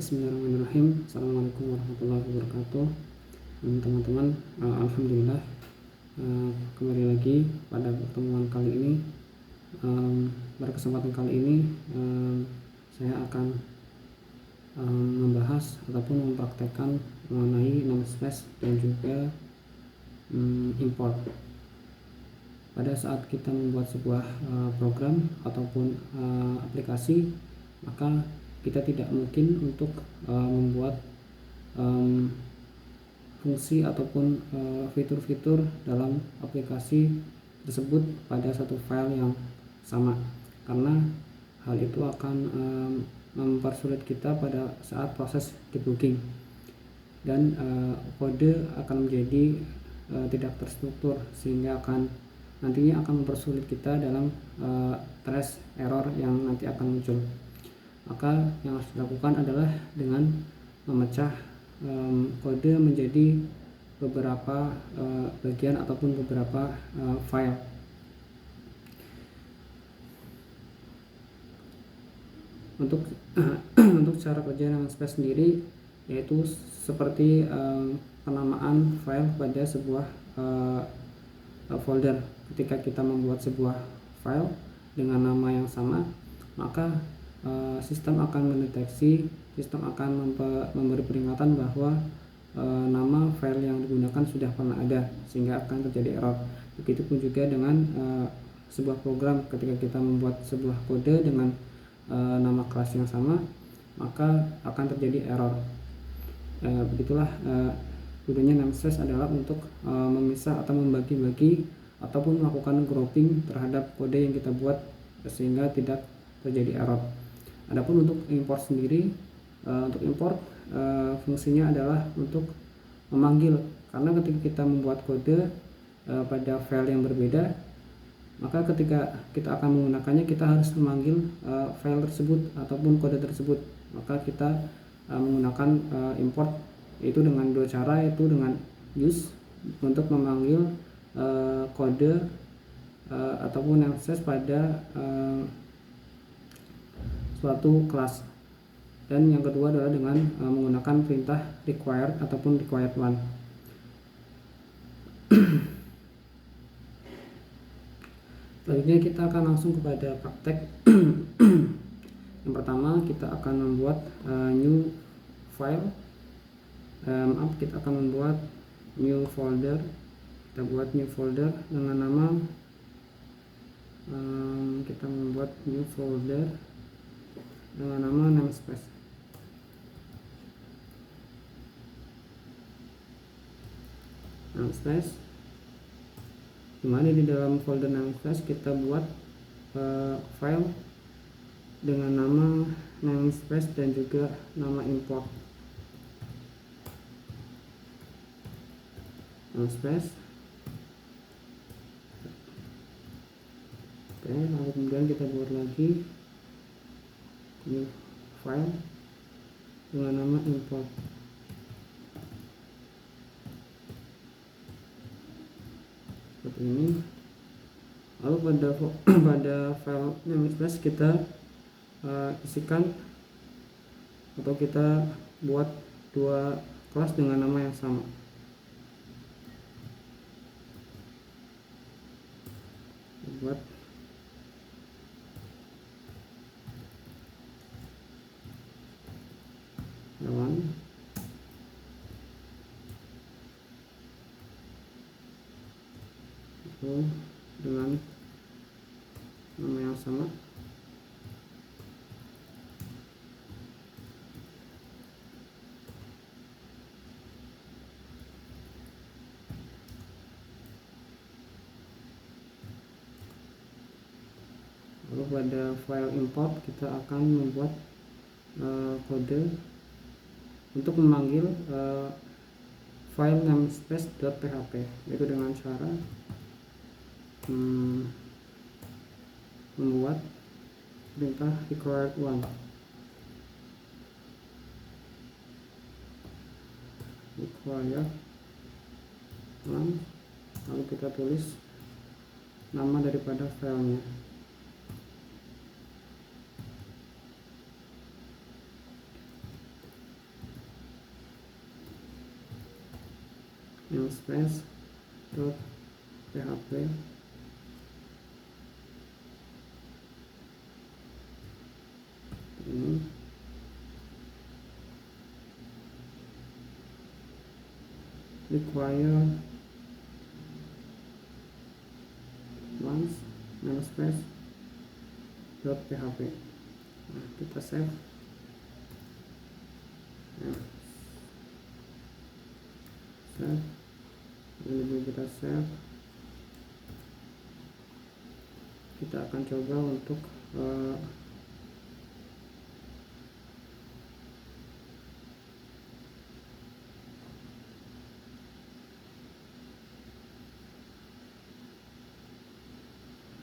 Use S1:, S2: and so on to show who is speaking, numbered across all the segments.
S1: Bismillahirrahmanirrahim. Assalamualaikum warahmatullahi wabarakatuh. Teman-teman, alhamdulillah, kembali lagi pada pertemuan kali ini. Pada kesempatan kali ini saya akan membahas ataupun mempraktekkan mengenai namespace dan juga import. Pada saat kita membuat sebuah program ataupun aplikasi, maka kita tidak mungkin untuk membuat fungsi ataupun fitur-fitur dalam aplikasi tersebut pada satu file yang sama, karena hal itu akan mempersulit kita pada saat proses debugging, dan kode akan menjadi tidak terstruktur, sehingga nantinya akan mempersulit kita dalam trace error yang nanti akan muncul. Maka yang harus dilakukan adalah dengan memecah kode menjadi beberapa bagian ataupun beberapa file. Untuk cara kerja namespace sendiri, yaitu seperti penamaan file pada sebuah folder. Ketika kita membuat sebuah file dengan nama yang sama, maka sistem akan mendeteksi, sistem akan memberi peringatan bahwa nama file yang digunakan sudah pernah ada, sehingga akan terjadi error. Begitupun juga dengan sebuah program, ketika kita membuat sebuah kode dengan nama kelas yang sama, maka akan terjadi error. Begitulah gunanya namespace adalah untuk memisah atau membagi-bagi ataupun melakukan grouping terhadap kode yang kita buat sehingga tidak terjadi error. Adapun untuk import sendiri, untuk import fungsinya adalah untuk memanggil, karena ketika kita membuat kode pada file yang berbeda, maka ketika kita akan menggunakannya, kita harus memanggil file tersebut ataupun kode tersebut. Maka kita menggunakan import, yaitu dengan dua cara, yaitu dengan use untuk memanggil kode ataupun namespace pada suatu kelas, dan yang kedua adalah dengan menggunakan perintah required ataupun required one. Selanjutnya kita akan langsung kepada praktek. Yang pertama, kita akan membuat new file. Kita akan membuat new folder. Kita buat new folder dengan nama kita membuat new folder dengan nama namespace. Dimana di dalam folder namespace kita buat file dengan nama namespace dan juga nama import namespace. Oke, lalu kemudian kita buat lagi new file dengan nama import. Seperti ini. Lalu pada file namespace kita isikan atau kita buat dua kelas dengan nama yang sama. Buat hewan itu dengan nama yang sama. Lalu pada file import kita akan membuat kode untuk memanggil file namespace.php, yaitu dengan cara membuat perintah required one. Lalu kita tulis nama daripada filenya. namespace dot php ini require once namespace dot php. Nah, kita save. Nah, save ini juga kita save. Kita akan coba untuk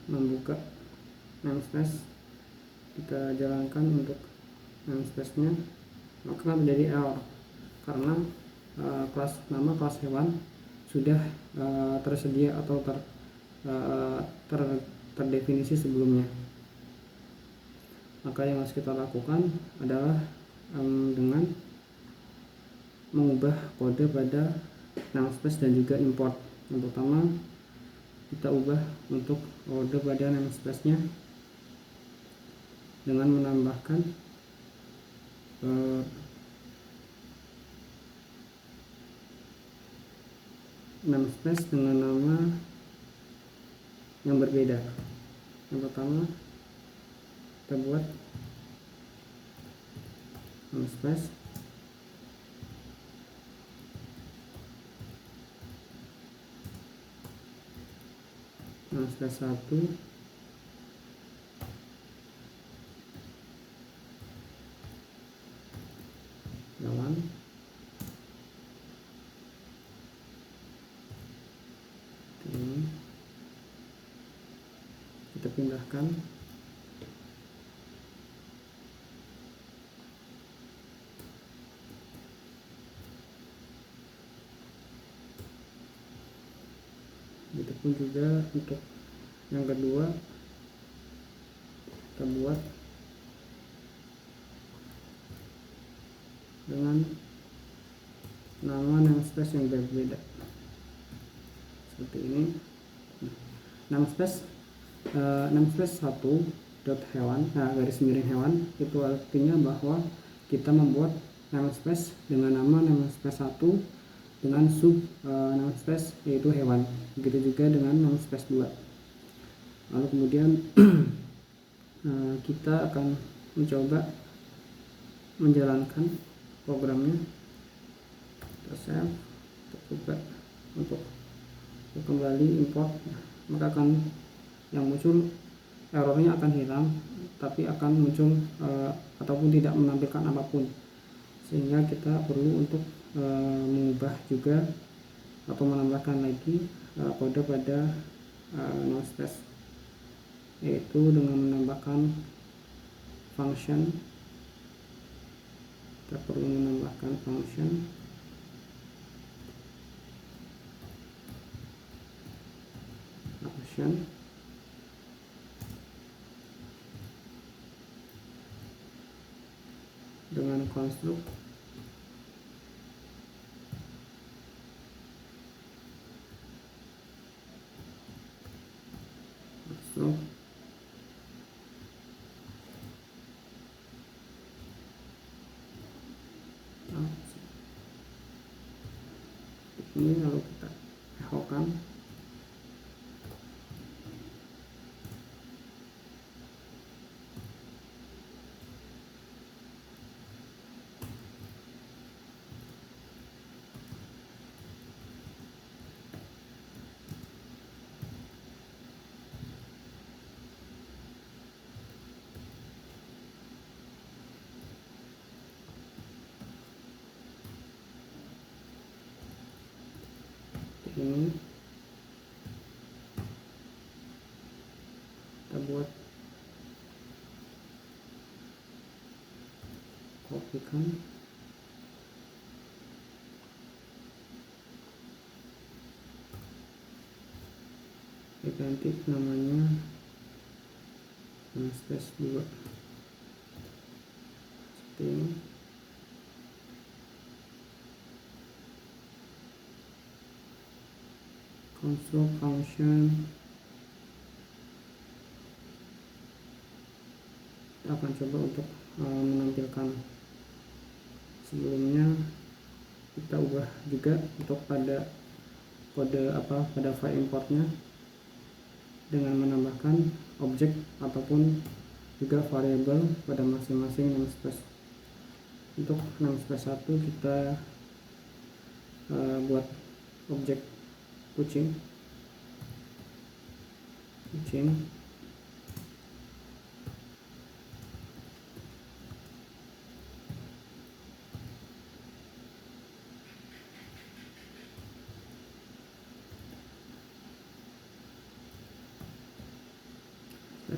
S1: membuka namespace. Kita jalankan untuk namespace nya, maka menjadi error karena nama kelas hewan sudah tersedia atau terdefinisi sebelumnya. Maka yang harus kita lakukan adalah dengan mengubah kode pada namespace dan juga import. Yang pertama, kita ubah untuk kode pada namespace nya dengan menambahkan namespace dengan nama yang berbeda. Yang pertama, kita buat namespace namespace 1 hewan, ini kita pindahkan itu pun juga untuk yang kedua kita buat dengan nama namespace yang berbeda seperti ini. Namespace 1 dot hewan, garis miring hewan, itu artinya bahwa kita membuat namespace dengan nama namespace 1 dengan sub namespace yaitu hewan. Begitu juga dengan namespace 2. Lalu kemudian kita akan mencoba menjalankan programnya. Kita save, kita coba untuk kembali import, maka akan yang muncul errornya akan hilang, tapi akan muncul ataupun tidak menampilkan apapun, sehingga kita perlu untuk mengubah juga atau menambahkan lagi kode pada namespace, yaitu dengan menambahkan function. Kita perlu menambahkan function dengan construct ini, lalu kita echokan. Ini kita buat, kopikan, ganti namanya namespace 2 seperti ini. construct function. Kita akan coba untuk menampilkan. Sebelumnya kita ubah juga untuk pada kode pada file importnya dengan menambahkan objek ataupun juga variabel pada masing-masing namespace. Untuk namespace 1 kita buat objek kucing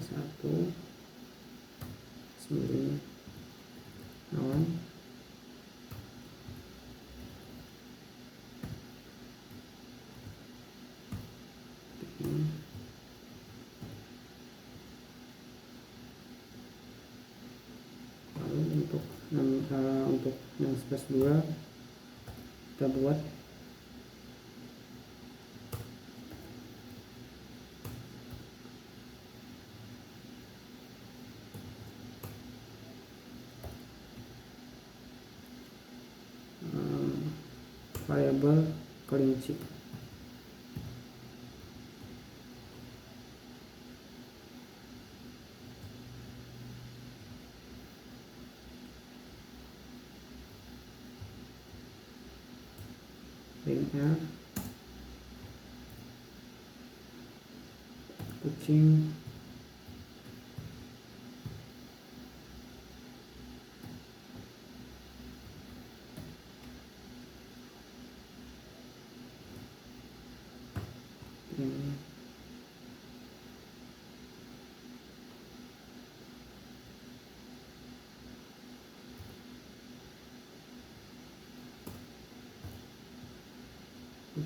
S1: satu semicolon lalu untuk namespace 2 kita buat variabel kelinci. linear kucing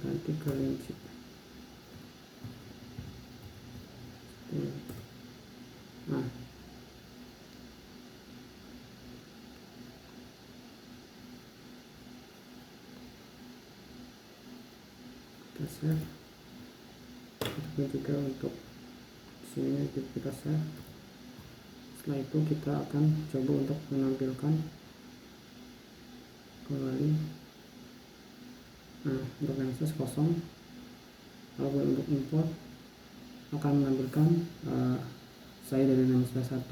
S1: ganti kelinci. Nah, kita save. Itu juga untuk sini kita save. Setelah itu kita akan coba untuk menampilkan kembali. Nah, untuk namespace kosong. Lalu untuk import akan menampilkan saya dari namespace 1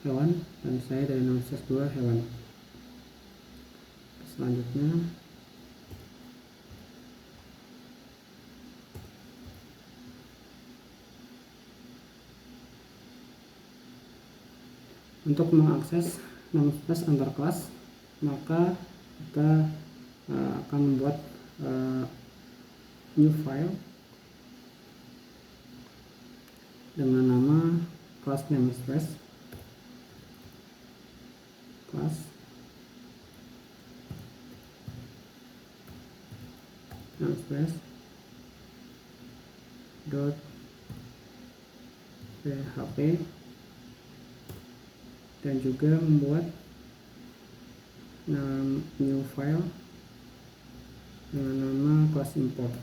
S1: hewan dan saya dari namespace 2 hewan. Selanjutnya untuk mengakses namespace antar kelas, maka kita akan membuat new file dengan nama class namespace dot php dan juga membuat new file dengan nama class import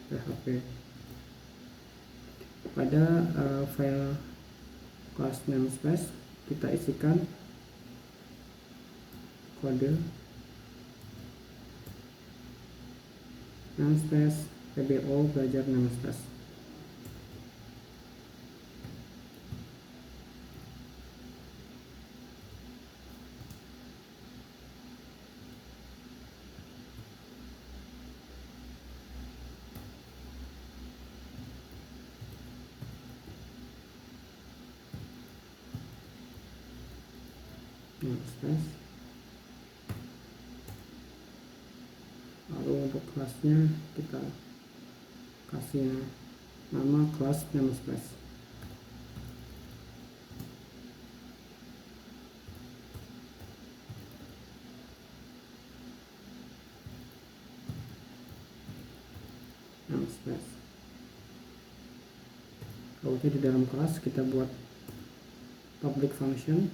S1: .php. Pada file class namespace kita isikan kode namespace pbo belajar namespace. Lalu untuk kelasnya kita kasih nama kelas namespace. Lalu di dalam kelas kita buat public function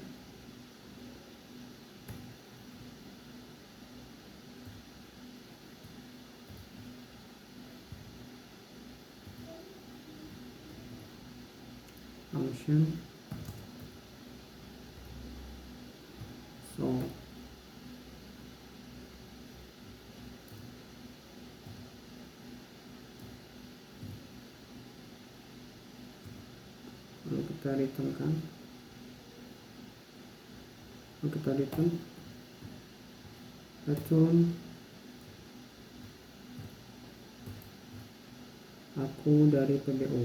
S1: function so lalu kita return return aku dari PBO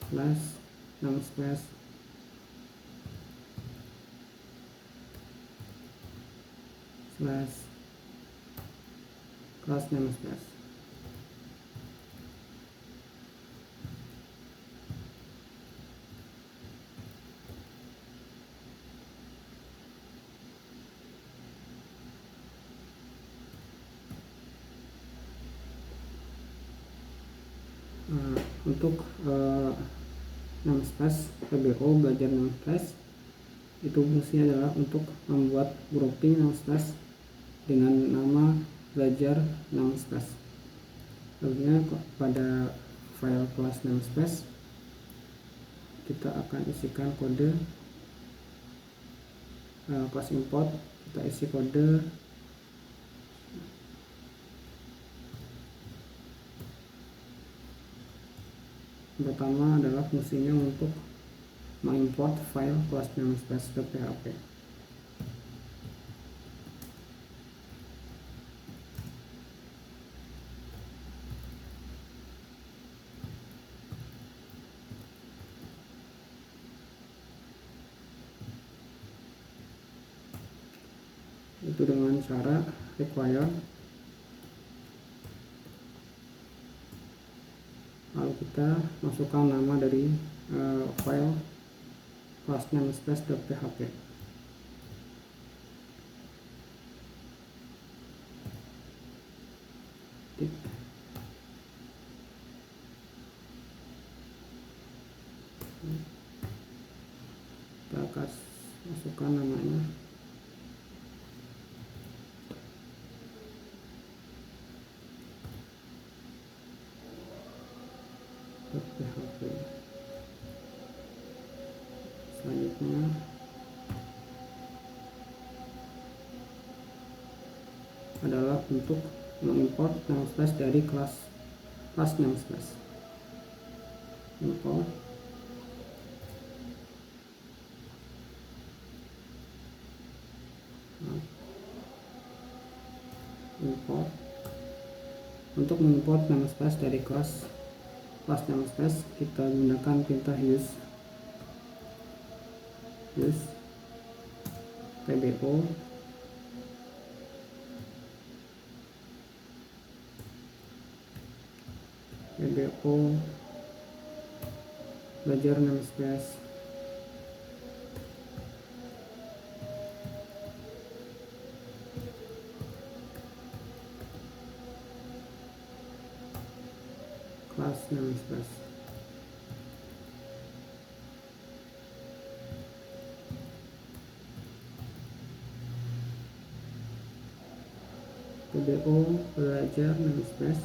S1: class namespace slash class namespace. Untuk namespace PBO belajar namespace itu fungsinya adalah untuk membuat grouping namespace dengan nama belajar namespace. Lalunya pada file class namespace kita akan isikan kode class import, kita isi kode pertama adalah fungsinya untuk mengimport file class namespace.php. Itu dengan cara require, lalu kita masukkan nama dari file class namespace.php. Kita akan masukkan namanya .php. Selanjutnya adalah untuk mengimport namespace dari class namespace. Import untuk mengimport namespace dari class namespace kita gunakan perintah use PBO belajar namespace class namespace. PBO belajar namespace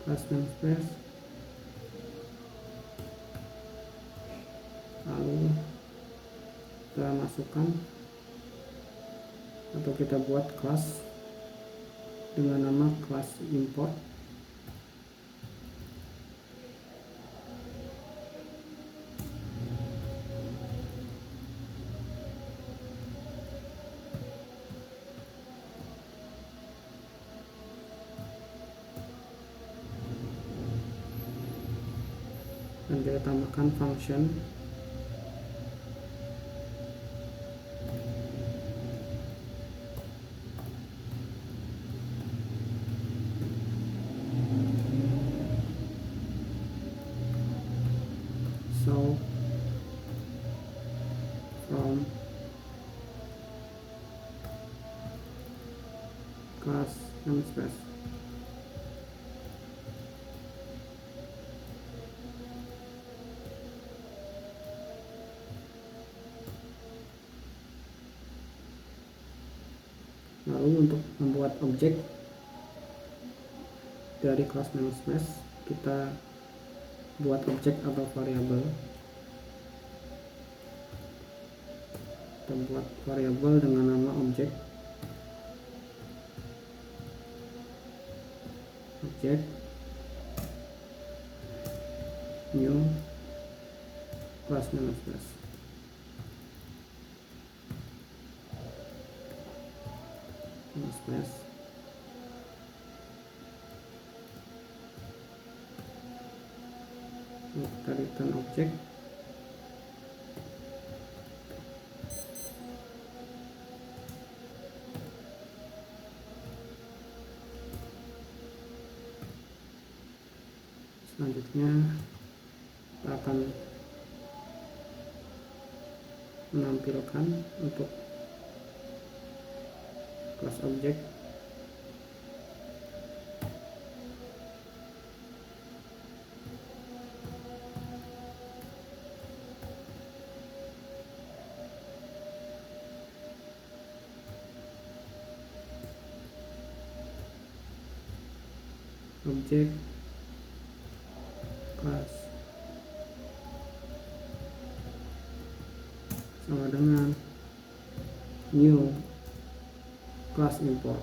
S1: class namespace, lalu kita masukkan atau kita buat kelas dengan nama kelas import. Dan kita tambahkan function so from class namespace. Lalu untuk membuat objek dari kelas namespace, kita buat objek atau variabel. Kita buat variabel dengan nama objek new class namespace. Kita return objek. Selanjutnya kita akan menampilkan untuk kelas objek kelas sama dengan new class import.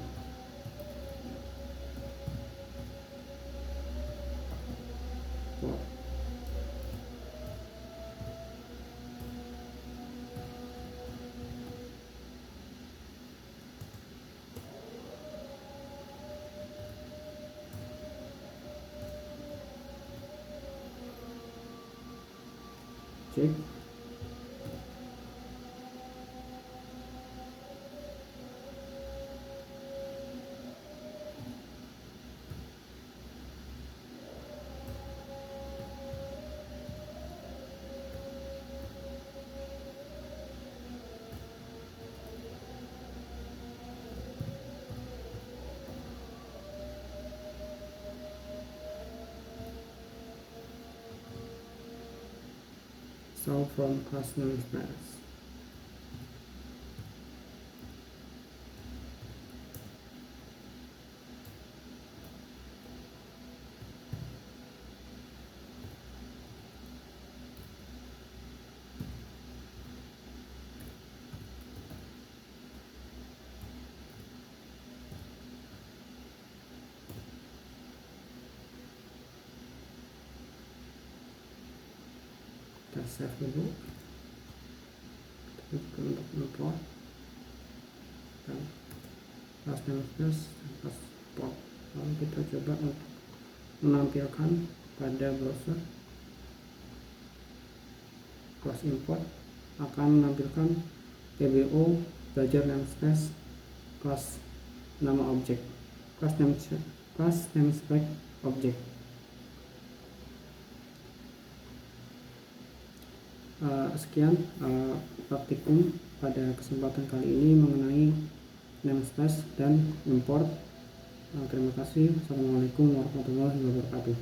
S1: Cek. So from class namespace. Kita save dulu. Kita untuk import dan class namespace dan class import. Lalu kita coba untuk menampilkan pada browser. Class import akan menampilkan PBO belajar namespace kelas nama objek, class namespace objek. Sekian praktikum pada kesempatan kali ini mengenai namespace dan import. Terima kasih. Assalamualaikum warahmatullahi wabarakatuh.